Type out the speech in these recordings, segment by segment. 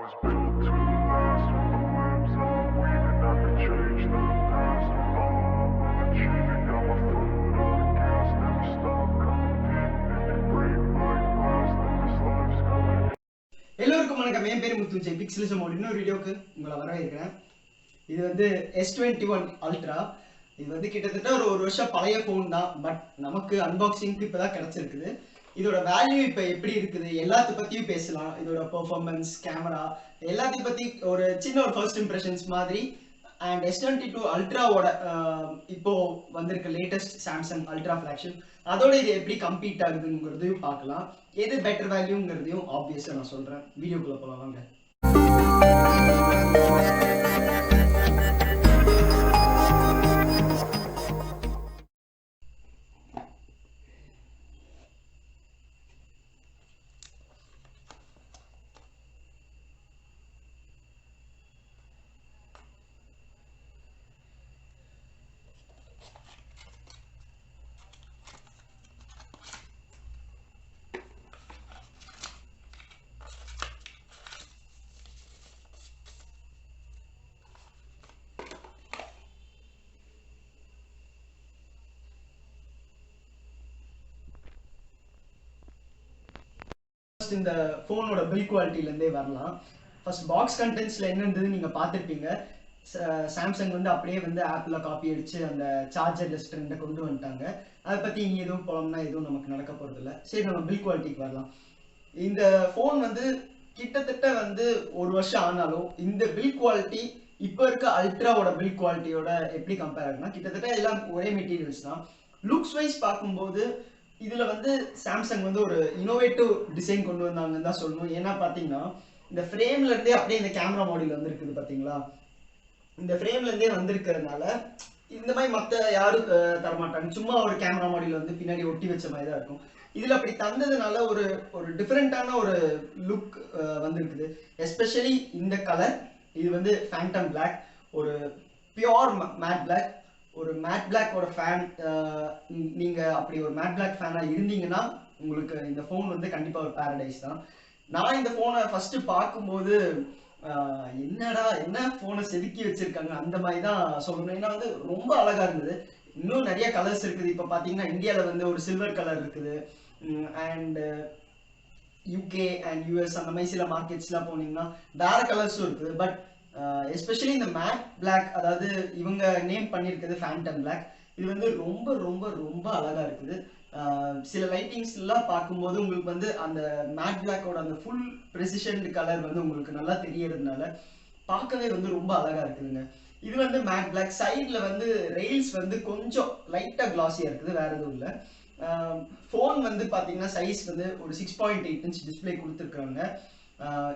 was built to last with the webs of weaving. I could change the past with all I'm achieving. Got my foot on the gas, never stop competing. If you break like glass, then this life's going. எல்லோருக்கும் வணக்கம். என் பேர் முத்துஜெய். பிக்சலிசமோட இன்னொரு வீடியோக்கு உங்களை வரவேற்கிறேன். இது வந்து S21 Ultra. இது வந்து கிட்டத்தட்ட ஒரு வருஷம் பழைய ஃபோன் தான். பட் நமக்கு அன்பாக்சிங்க்கு இப்போ தான் கிடச்சிருக்குது. இதோட வேல்யூ இப்போ எப்படி இருக்குது எல்லாத்த பற்றியும் பேசலாம். இதோட பெர்ஃபார்மன்ஸ், கேமரா எல்லாத்தையும் பற்றி ஒரு சின்ன ஒரு ஃபர்ஸ்ட் இம்ப்ரெஷன்ஸ் மாதிரி. அண்ட் S22 Ultraவோட இப்போ வந்திருக்க லேட்டஸ்ட் சாம்சங் அல்ட்ரா ஃபிளாக்ஷிப் அதோட இது எப்படி கம்பீட் ஆகுதுங்கிறதையும் பார்க்கலாம். எது பெட்டர் வேல்யூங்கிறதையும் ஆப்வியஸாக நான் சொல்கிறேன். வீடியோக்குள்ளே போகலாம் வாங்க. இந்த ஃபோனோட பில் குவாலிட்டிலேருந்தே வரலாம். ஃபர்ஸ்ட் பாக்ஸ் கண்டென்ட்ஸில் என்ன இருந்தது நீங்கள் பார்த்துருப்பீங்க. சாம்சங் வந்து அப்படியே வந்து ஆப்பில் காப்பி அடித்து அந்த சார்ஜர் லிஸ்ட் ரெண்டை கொண்டு வந்துட்டாங்க. அதை பற்றி இங்கே எதுவும் போனோம்னா எதுவும் நமக்கு நடக்க போகிறதில்ல. சரி, நம்ம பில் குவாலிட்டிக்கு வரலாம். இந்த ஃபோன் வந்து கிட்டத்தட்ட வந்து ஒரு வருஷம் ஆனாலும் இந்த பில் குவாலிட்டி இப்போ இருக்க அல்ட்ராவோட பில் குவாலிட்டியோட எப்படி கம்பேர் ஆகுனா கிட்டத்தட்ட எல்லாம் ஒரே மெட்டீரியல்ஸ் தான். லுக்ஸ் வைஸ் பார்க்கும்போது இதுல வந்து சாம்சங் வந்து ஒரு இனோவேட்டிவ் டிசைன் கொண்டு வந்தாங்கன்னு தான் சொல்லணும். ஏன்னா பாத்தீங்கன்னா இந்த ஃப்ரேம்ல இருந்தே அப்படியே இந்த கேமரா மாடியூல் வந்திருக்குது பாத்தீங்களா. இந்த ஃப்ரேம்ல இருந்தே வந்திருக்கிறதுனால இந்த மாதிரி மற்ற யாரும் தரமாட்டாங்க. சும்மா ஒரு கேமரா மாடியூல் வந்து பின்னாடி ஒட்டி வச்ச மாதிரி தான் இருக்கும். இதுல அப்படி தந்ததுனால ஒரு ஒரு டிஃப்ரெண்டான ஒரு லுக் வந்திருக்குது. எஸ்பெஷலி இந்த கலர், இது வந்து ஃபேண்டம் பிளாக், ஒரு பியோர் மேட் பிளாக். ஒரு மேட் பிளாக்கோட ஃபேன், நீங்கள் அப்படி ஒரு மேட் பிளாக் ஃபேனாக இருந்தீங்கன்னா உங்களுக்கு இந்த ஃபோன் வந்து கண்டிப்பாக ஒரு பேரடைஸ் தான். நான் இந்த ஃபோனை ஃபஸ்ட்டு பார்க்கும்போது என்ன ஃபோனை செதுக்கி வச்சுருக்காங்க அந்த மாதிரி தான் சொல்லணும். ஏன்னா வந்து ரொம்ப அழகாக இருந்தது. இன்னும் நிறைய கலர்ஸ் இருக்குது. இப்போ பார்த்தீங்கன்னா இந்தியாவில் வந்து ஒரு சில்வர் கலர் இருக்குது. அண்டு யூகே அண்ட் யூஎஸ் அந்த மாதிரி சில மார்க்கெட்ஸ்லாம் போனீங்கன்னா வேறு கலர்ஸும் இருக்குது. பட் எஸ்பெஷலி இந்த மேட் பிளாக், அதாவது இவங்க நேம் பண்ணியிருக்கிறது ஃபேண்டம் பிளாக், இது வந்து ரொம்ப ரொம்ப ரொம்ப அழகாக இருக்குது. சில லைட்டிங்ஸ்லாம் பார்க்கும்போது உங்களுக்கு வந்து அந்த மேட் பிளாக்கோட அந்த ஃபுல் ப்ரெசிஷன் கலர் வந்து உங்களுக்கு நல்லா தெரியறதுனால பார்க்கவே வந்து ரொம்ப அழகாக இருக்குதுங்க. இது வந்து மேட் பிளாக். சைடில் வந்து ரெயில்ஸ் வந்து கொஞ்சம் லைட்டாக கிளாஸியாக இருக்குது, வேறு எதுவும் இல்லை. ஃபோன் வந்து பார்த்தீங்கன்னா சைஸ் வந்து ஒரு 6.8 இன்ச் டிஸ்பிளே கொடுத்துருக்காங்க.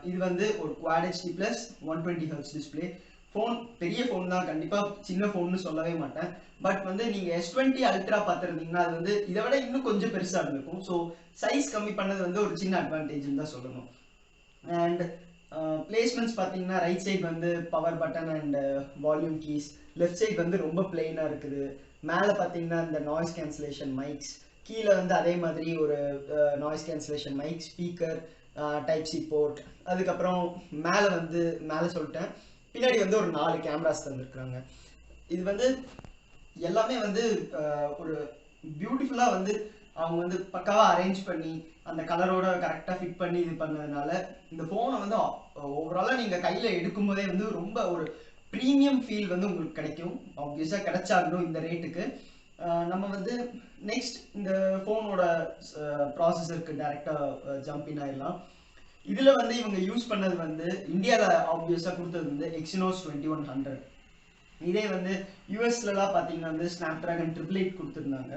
இது வந்து ஒரு Quad HD Plus 120Hz display. Phone பெரிய ஃபோன் தான், கண்டிப்பாக சின்ன ஃபோன்னு சொல்லவே மாட்டேன். பட் வந்து நீங்கள் S20 Ultra பார்த்துருந்தீங்கன்னா அது வந்து இதை விட இன்னும் கொஞ்சம் பெருசாக இருந்திருக்கும். ஸோ சைஸ் கம்மி பண்ணது வந்து ஒரு சின்ன அட்வான்டேஜ்னு தான் சொல்லணும். அண்ட் பிளேஸ்மெண்ட்ஸ் பார்த்தீங்கன்னா ரைட் சைட் வந்து power button and volume keys, left side வந்து ரொம்ப பிளெயினாக இருக்குது. மேலே பார்த்தீங்கன்னா இந்த நாய்ஸ் கேன்சலேஷன் மைக்ஸ், கீழே வந்து அதே மாதிரி ஒரு noise cancellation mic, speaker, type C port. அதுக்கப்புறம் மேலே சொல்லிட்டேன், பின்னாடி வந்து ஒரு 4 கேமராஸ் தந்துருக்குறாங்க. இது வந்து எல்லாமே வந்து ஒரு பியூட்டிஃபுல்லாக வந்து அவங்க வந்து பக்காவாக அரேஞ்ச் பண்ணி அந்த கலரோட கரெக்டாக ஃபிட் பண்ணி இது பண்ணதுனால இந்த ஃபோனை வந்து ஓவராலாக நீங்கள் கையில் எடுக்கும்போதே வந்து ரொம்ப ஒரு ப்ரீமியம் ஃபீல் வந்து உங்களுக்கு கிடைக்கும். ஆப்வியஸாக கிடைச்சாகணும் இந்த ரேட்டுக்கு. நம்ம வந்து நெக்ஸ்ட் இந்த ஃபோனோட ப்ராசஸருக்கு டைரெக்டாக ஜம்ப் இன் ஆயிடலாம். இதில் வந்து இவங்க யூஸ் பண்ணது வந்து இந்தியாவில் ஆப்வியஸாக கொடுத்தது வந்து Exynos 2100. இதே வந்து யூஎஸ்லலாம் பார்த்தீங்கன்னா வந்து Snapdragon 888 கொடுத்துருந்தாங்க.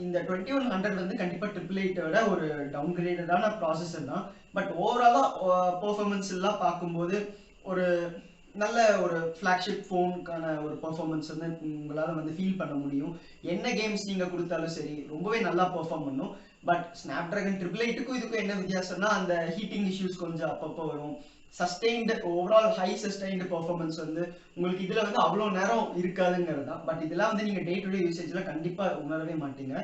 இந்த 2100 வந்து கண்டிப்பாக 888 ஒரு டவுன்கிரேடடான ப்ராசஸர் தான். பட் ஓவராலாக பெர்ஃபார்மன்ஸ் எல்லாம் பார்க்கும்போது ஒரு நல்ல ஒரு ஃப்ளாக்ஷிப் ஃபோனுக்கான ஒரு பெர்ஃபார்மன்ஸ் வந்து உங்களால் வந்து ஃபீல் பண்ண முடியும். என்ன கேம்ஸ் நீங்கள் கொடுத்தாலும் சரி ரொம்பவே நல்லா பெர்ஃபார்ம் பண்ணும். பட் Snapdragon 888க்கும் இதுக்கும் என்ன வித்தியாசம்னா அந்த ஹீட்டிங் இஷ்யூஸ் கொஞ்சம் அப்பப்போ வரும். Sustained overall high sustained performance வந்து உங்களுக்கு இதில் வந்து அவ்வளோ நேரம் இருக்காதுங்கிறது தான். பட் இதெல்லாம் வந்து நீங்கள் டே டு டே யூசேஜில் கண்டிப்பாக உணரவே மாட்டீங்க.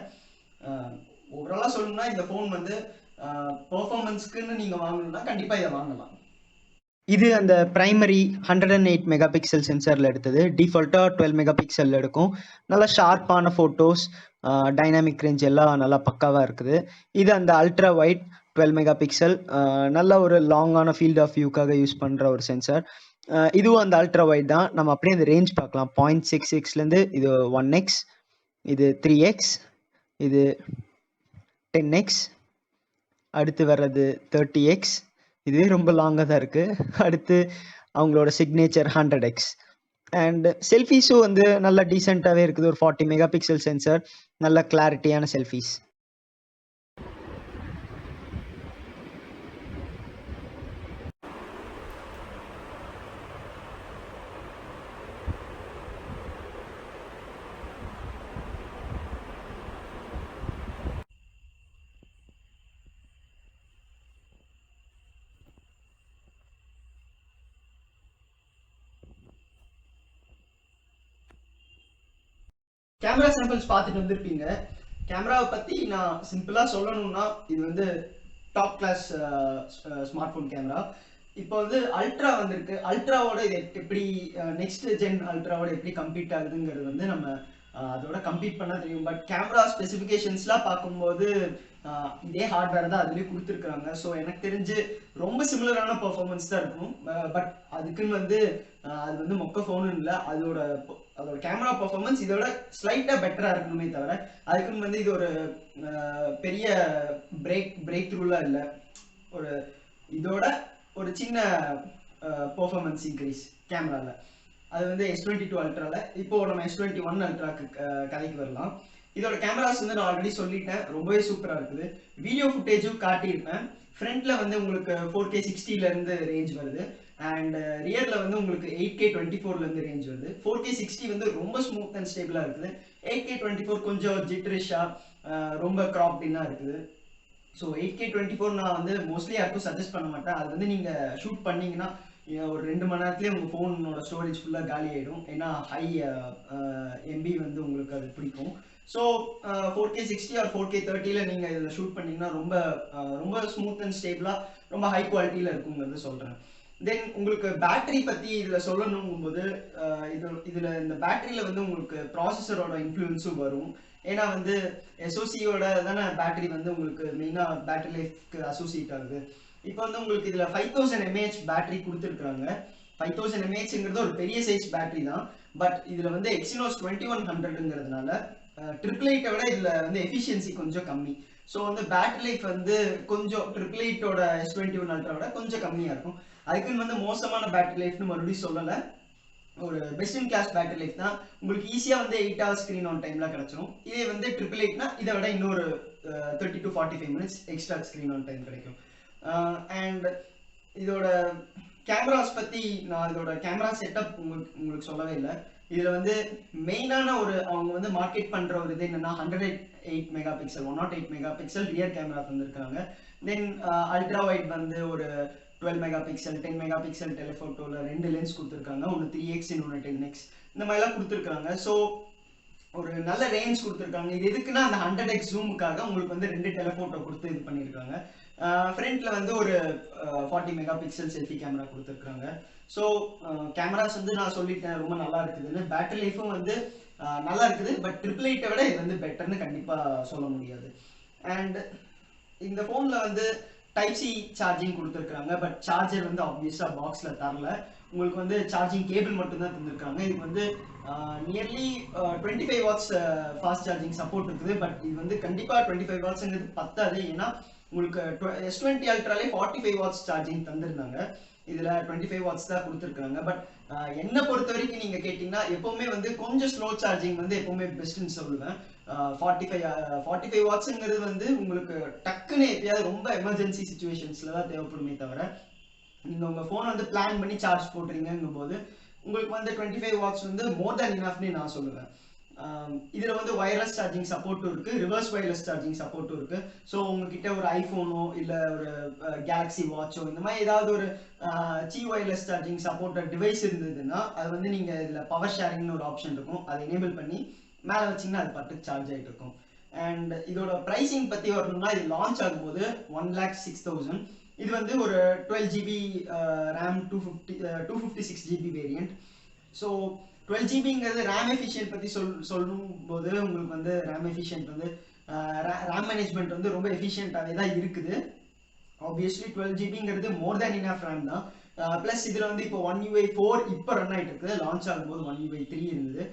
ஓவராலாக சொல்லணும்னா இந்த ஃபோன் வந்து பெர்ஃபார்மன்ஸ்க்குன்னு நீங்கள் வாங்கணும்னா கண்டிப்பாக இதை வாங்கலாம். இது அந்த பிரைமரி 108 மெகா பிக்சல் சென்சாரில் எடுத்தது. டிஃபால்ட்டாக 12 மெகா பிக்சல் எடுக்கும். நல்லா ஷார்ப்பான ஃபோட்டோஸ், டைனாமிக் ரேஞ்ச் எல்லாம் நல்லா பக்காவாக இருக்குது. இது அந்த அல்ட்ரா வைட் 12 மெகா பிக்சல், நல்ல ஒரு லாங்கான ஃபீல்ட் ஆஃப் வியூக்காக யூஸ் பண்ணுற ஒரு சென்சார். இதுவும் அந்த அல்ட்ரா வைட் தான். நம்ம அப்படியே அந்த ரேஞ்ச் பார்க்கலாம். 0.66லேருந்து இது 1x, இது 3x, இது 10x, அடுத்து வர்றது 30x. இதுவே ரொம்ப லாங்காக தான் இருக்குது. அடுத்து அவங்களோட சிக்னேச்சர் 100x. அண்ட் செல்ஃபீஸும் வந்து நல்லா டீசெண்டாகவே இருக்குது. ஒரு 40 மெகா பிக்சல் சென்சார், நல்ல கிளாரிட்டியான செல்ஃபீஸ். கேமரா சாம்பிள்ஸ் பார்த்துட்டு வந்திருப்பீங்க. கேமராவை பற்றி நான் சிம்பிளாக சொல்லணும்னா இது வந்து top class smartphone camera. இப்போ வந்து அல்ட்ரா வந்திருக்கு. அல்ட்ராவோட இது எப்படி நெக்ஸ்ட் ஜென் அல்ட்ராவோட எப்படி கம்பீட் ஆகுதுங்கிறது வந்து நம்ம அதோட கம்பீட் பண்ண தெரியும். பட் கேமரா ஸ்பெசிஃபிகேஷன்ஸ்லாம் பார்க்கும்போது இதே ஹார்ட்வேர் தான் அதுலேயும் கொடுத்துருக்குறாங்க. ஸோ எனக்கு தெரிஞ்சு ரொம்ப சிமிலரான பர்ஃபார்மன்ஸ் தான் இருக்கும். பட் அதுக்குன்னு வந்து அது வந்து மொக்க ஃபோனு இல்லை. அதோட கேமரா பர்ஃபார்மன்ஸ் இதோட ஸ்லைட்டாக பெட்டராக இருக்கணுமே தவிர அதுக்குன்னு வந்து இது ஒரு பெரிய பிரேக் த்ரூலாம் இல்லை. ஒரு இதோட ஒரு சின்ன பர்ஃபார்மன்ஸ் இன்க்ரீஸ் கேமராவில். அது வந்து S22 Ultraல. இப்போ நம்ம S21 Ultraக்கு கதைக்கு வரலாம். இதோட கேமராஸ் வந்து நான் ஆல்ரெடி சொல்லிட்டேன், ரொம்பவே சூப்பராக இருக்குது. வீடியோ ஃபுட்டேஜும் காட்டியிருப்பேன். ஃப்ரண்ட்ல வந்து உங்களுக்கு 4K 60லேருந்து ரேஞ்ச் வருது. அண்ட் ரியரில் வந்து உங்களுக்கு 8K 24லேருந்து ரேஞ்ச் வருது. 4K 60 வந்து ரொம்ப ஸ்மூத் அண்ட் ஸ்டேபிளாக இருக்குது. 8K 24 கொஞ்சம் ஜிட்ரிஷாக ரொம்ப க்ராப்டின்னாக இருக்குது. ஸோ 8K 24 நான் வந்து மோஸ்ட்லி யாருக்கும் சஜஸ்ட் பண்ண மாட்டேன். அது வந்து நீங்கள் ஷூட் பண்ணீங்கன்னா ஒரு 2 மணி நேரத்துலேயே உங்கள் ஃபோனோட ஸ்டோரேஜ் ஃபுல்லாக காலி ஆகிடும். ஏன்னா ஹை எம்பி வந்து உங்களுக்கு அது பிடிக்கும். ஸோ 4K 60 ஆர் 4K 30ல் நீங்கள் இதில் ஷூட் பண்ணிங்கன்னா ரொம்ப ஸ்மூத் அண்ட் ஸ்டேபிளாக ரொம்ப ஹை குவாலிட்டியில் இருக்குங்கிறது சொல்கிறேன். தென் உங்களுக்கு பேட்டரி பற்றி இதில் சொல்லணுங்கும்போது இதில் இந்த பேட்டரியில் வந்து உங்களுக்கு ப்ராசஸரோட இன்ஃப்ளூயன்ஸும் வரும். ஏன்னா வந்து எஸ்ஓசியோட தானே பேட்டரி வந்து உங்களுக்கு மெயினாக பேட்டரி லைஃப்க்கு அசோசியேட் ஆகுது. இப்போ வந்து உங்களுக்கு இதில் 5000 mAh பேட்டரி கொடுத்துருக்குறாங்க. 5000 mAhங்கிறது ஒரு பெரிய சைஸ் பேட்டரி தான். பட் இதில் வந்து எக்ஸினோஸ் 2100ங்கிறதுனால 888 விட இதில் வந்து எஃபிஷியன்சி கொஞ்சம் கம்மி. ஸோ வந்து பேட்டரி லைஃப் வந்து கொஞ்சம் 888ஓட S21 Ultraவோட கொஞ்சம் கம்மியாக இருக்கும். அதுக்குன்னு வந்து மோசமான பேட்டரி லைஃப்னு மறுபடியும் சொல்லலை. ஒரு best in class battery life தான். உங்களுக்கு ஈஸியாக வந்து 8 hours ஸ்க்ரீன் ஆன் டைமில் கிடச்சிரும். இதே வந்து 888னா இதை விட இன்னொரு 30 to 45 minutes extra screen on time கிடைக்கும். அண்ட் இதோட கேமராஸ் பற்றி நான் இதோட கேமரா செட்டப் உங்களுக்கு சொல்லவே இல்லை. இதில் வந்து மெயினான அவங்க வந்து மார்க்கெட் பண்ணுற ஒரு இது என்னன்னா 108 mega pixel 108 mega pixel rear camera தந்திருக்காங்க. தென் அல்ட்ரா வைட் வந்து ஒரு 12 மெகா பிக்சல் 10 மெகா பிக்சல் டெலிஃபோட்டோவில் 2 லென்ஸ் கொடுத்துருக்காங்க. ஒன்று 3x இன்னொன்று 10x இந்த மாதிரிலாம் கொடுத்துருக்காங்க. ஸோ ஒரு நல்ல ரேஞ்ச் கொடுத்துருக்காங்க. இது எதுக்குன்னா அந்த 100x ஜூமுக்காக உங்களுக்கு வந்து 2 டெலிஃபோட்டோ கொடுத்து இது பண்ணியிருக்காங்க. ஃப்ரண்ட்ல வந்து ஒரு 40 மெகா பிக்சல் செல்ஃபி கேமரா கொடுத்துருக்காங்க. ஸோ கேமராஸ் வந்து நான் சொல்லிட்டேன் ரொம்ப நல்லா இருக்குதுன்னு. பேட்டரி லைஃபும் வந்து நல்லா இருக்குது. பட் 888 விட இது வந்து பெட்டர்னு கண்டிப்பாக சொல்ல முடியாது. அண்ட் இந்த ஃபோனில் வந்து டைப் சி சார்ஜிங் கொடுத்துருக்காங்க. பட் சார்ஜர் வந்து ஆப்வியஸாக பாக்ஸில் தரல. உங்களுக்கு வந்து சார்ஜிங் கேபிள் மட்டும்தான் தந்திருக்காங்க. இதுக்கு வந்து nearly 25 watts fast charging support இருக்குது. பட் இது வந்து கண்டிப்பாக 25 wattsங்கிறது பத்தாது. ஏன்னா உங்களுக்கு S20 Ultraலே 45 watts சார்ஜிங் தந்திருந்தாங்க. இதில் 25 watts தான் கொடுத்துருக்காங்க. பட் என்னை பொறுத்த வரைக்கும் நீங்கள் கேட்டிங்கன்னா எப்போவுமே வந்து கொஞ்சம் ஸ்லோ சார்ஜிங் வந்து எப்போவுமே பெஸ்ட்டுன்னு சொல்லுவேன். 45 wattsங்கிறது வந்து உங்களுக்கு டக்குன்னு எப்பயாவது ரொம்ப எமர்ஜென்சி சுச்சுவேஷன்ஸில் தான் தேவைப்படுமே தவிர நீங்கள் உங்கள் ஃபோனை வந்து பிளான் பண்ணி சார்ஜ் போட்டுறீங்கும் போது உங்களுக்கு வந்து 25 watts வந்து மோர் தேன் இனஃப்னு நான் சொல்லுவேன். இதில் வந்து வயர்லெஸ் சார்ஜிங் சப்போர்ட்டும் இருக்குது, ரிவர்ஸ் வயர்லெஸ் சார்ஜிங் சப்போர்ட்டும் இருக்குது. ஸோ உங்ககிட்ட ஒரு ஐஃபோனோ இல்லை ஒரு கேலக்ஸி வாட்சோ இந்த மாதிரி ஏதாவது ஒரு வயர்லெஸ் சார்ஜிங் சப்போர்ட்டட் டிவைஸ் இருந்ததுன்னா அது வந்து நீங்கள் இதில் பவர் ஷேரிங்னு ஒரு ஆப்ஷன் இருக்கும். அதை எனேபிள் பண்ணி மேலே வச்சிங்கன்னா அது பாட்டுக்கு சார்ஜ் ஆகிட்டு இருக்கும். அண்ட் இதோட ப்ரைஸிங் பற்றி வரணும்னா இது லான்ச் ஆகும்போது 1,06,000. இது வந்து ஒரு 12 GB RAM 256 GB variant. So 12 GBங்கிறது ரேம் எஃபிஷியன்ட் பற்றி சொல்லும் போது உங்களுக்கு வந்து ரேம் எஃபிஷியன்ட் வந்து ரேம் மேனேஜ்மெண்ட் வந்து ரொம்ப எஃபிஷியன்ட்டாகவே தான் இருக்குது. ஆப்வியஸ்லி 12 GBங்கிறது மோர் தேன் இனஃப் ரேம் தான். ப்ளஸ் இதில் வந்து இப்போ 1UI 4 இப்போ ரன் ஆகிட்டு இருக்குது. லான்ச் ஆகும்போது 1UI 3 இருந்தது.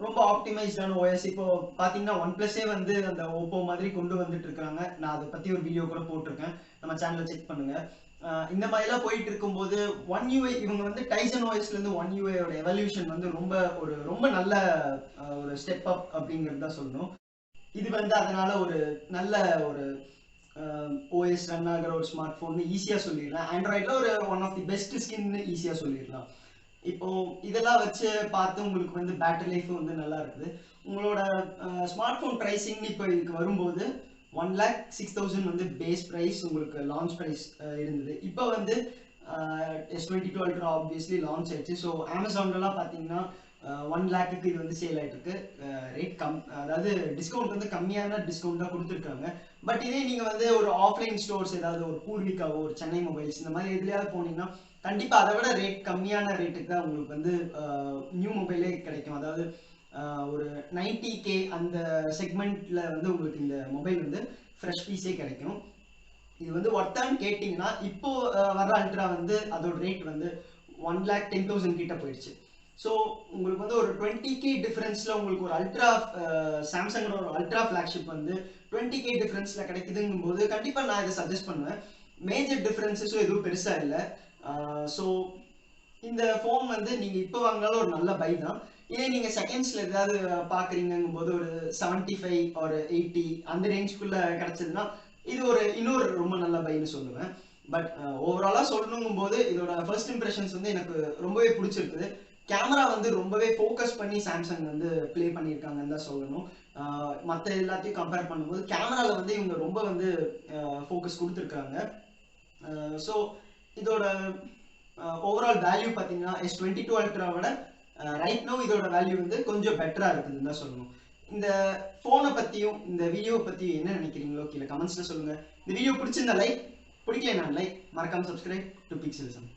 ரொம்ப ஆப்டிமைஸ்டான ஓஎஸ். இப்போ பார்த்தீங்கன்னா OnePlus வந்து அந்த ஓப்போ மாதிரி கொண்டு வந்துட்டு இருக்காங்க. நான் அதை பற்றி ஒரு வீடியோ கூட போட்டிருக்கேன், நம்ம சேனலில் செக் பண்ணுங்க. இந்த மாதிரிலாம் போயிட்டு இருக்கும்போது OneUI இவங்க வந்து டைசன் ஓஎஸ்லேருந்து OneUIயோட எவல்யூஷன் வந்து ரொம்ப நல்ல ஒரு ஸ்டெப் அப் அப்படிங்கிறது தான் சொல்லணும். இது வந்து அதனால ஒரு நல்ல ஒரு ஓஎஸ் ரன் ஆகிற ஒரு ஸ்மார்ட் ஃபோன் ஈஸியாக சொல்லிடலாம். ஆண்ட்ராய்டில் ஒரு ஒன் ஆஃப் தி பெஸ்ட் ஸ்கின்னு ஈஸியாக சொல்லிடலாம். இப்போ இதெல்லாம் வச்சு பார்த்து உங்களுக்கு வந்து பேட்டரி லைஃப் வந்து நல்லா இருக்குது. உங்களோட ஸ்மார்ட் ஃபோன் ப்ரைஸிங் இப்போ இதுக்கு வரும்போது 1,06,000 வந்து பேஸ் ப்ரைஸ், உங்களுக்கு லான்ச் ப்ரைஸ் இருந்தது. இப்போ வந்து S22 Ultra ஆப்வியஸ்லி லான்ச் ஆயிடுச்சு. ஸோ அமேசான்லலாம் பார்த்தீங்கன்னா 1 lakhக்கு இது வந்து சேல் ஆகிட்டு இருக்கு. ரேட் அதாவது டிஸ்கவுண்ட் வந்து கம்மியான டிஸ்கவுண்ட் தான் கொடுத்துருக்காங்க. பட் இதே நீங்கள் வந்து ஒரு ஆஃப்லைன் ஸ்டோர்ஸ் ஏதாவது ஒரு பூர்விகாவோ ஒரு சென்னை மொபைல்ஸ் இந்த மாதிரி எதுலையாவது போனீங்கன்னா கண்டிப்பாக அதை விட ரேட் கம்மியான ரேட்டுக்கு தான் உங்களுக்கு வந்து நியூ மொபைலே கிடைக்கும். அதாவது ஒரு 90K அந்த செக்மெண்ட்ல வந்து உங்களுக்கு இந்த மொபைல் வந்து ஃப்ரெஷ் பீஸே கிடைக்கும். இது வந்து ஒர்த்தான்னு கேட்டிங்கன்னா இப்போ வர அல்ட்ரா வந்து அதோட ரேட் வந்து 1,10,000 கிட்ட போயிடுச்சு. ஸோ உங்களுக்கு வந்து ஒரு 20K டிஃபரன்ஸில் உங்களுக்கு ஒரு அல்ட்ரா சாம்சங்கோட ஒரு அல்ட்ரா ஃப்ளாக்ஷிப் வந்து 20K டிஃபரன்ஸில் கிடைக்குதுங்கும் போது கண்டிப்பாக நான் இதை சஜஸ்ட் பண்ணுவேன். மேஜர் டிஃபரன்ஸஸும் எதுவும் பெருசாக இல்லை. ஸோ இந்த ஃபோன் வந்து நீங்கள் இப்போ வாங்கினாலும் ஒரு நல்ல பை தான். இதே நீங்கள் செகண்ட்ஸில் ஏதாவது பார்க்குறீங்கும் போது ஒரு 75 ஒரு 80 அந்த ரேஞ்சுக்குள்ளே கிடச்சதுன்னா இது இன்னொரு ரொம்ப நல்ல பைன்னு சொல்லுவேன். பட் ஓவராலாக சொல்லணுங்கும் போது இதோட ஃபர்ஸ்ட் இம்ப்ரெஷன்ஸ் வந்து எனக்கு ரொம்பவே பிடிச்சிருக்குது. கேமரா வந்து ரொம்பவே ஃபோக்கஸ் பண்ணி சாம்சங் வந்து ப்ளே பண்ணியிருக்காங்கன்னு தான் சொல்லணும். மற்ற எல்லாத்தையும் கம்பேர் பண்ணும்போது கேமராவில் வந்து இவங்க ரொம்ப வந்து ஃபோக்கஸ் கொடுத்துருக்காங்க. ஸோ இதோட ஓவரால் வேல்யூ பார்த்தீங்கன்னா S22 Ultraவோட ரைட் நோ இதோட வேல்யூ வந்து கொஞ்சம் பெட்டராக இருக்குதுன்னு தான் சொல்லணும். இந்த ஃபோனை பற்றியும் இந்த வீடியோவை பற்றியும் என்ன நினைக்கிறீங்களோ கீழே கமெண்ட்ஸில் சொல்லுங்கள். இந்த வீடியோ பிடிச்சிருந்தா லைக், பிடிக்கல நான் லைக், மறக்காமல் சப்ஸ்கிரைப் டு பிக்சலிசம்.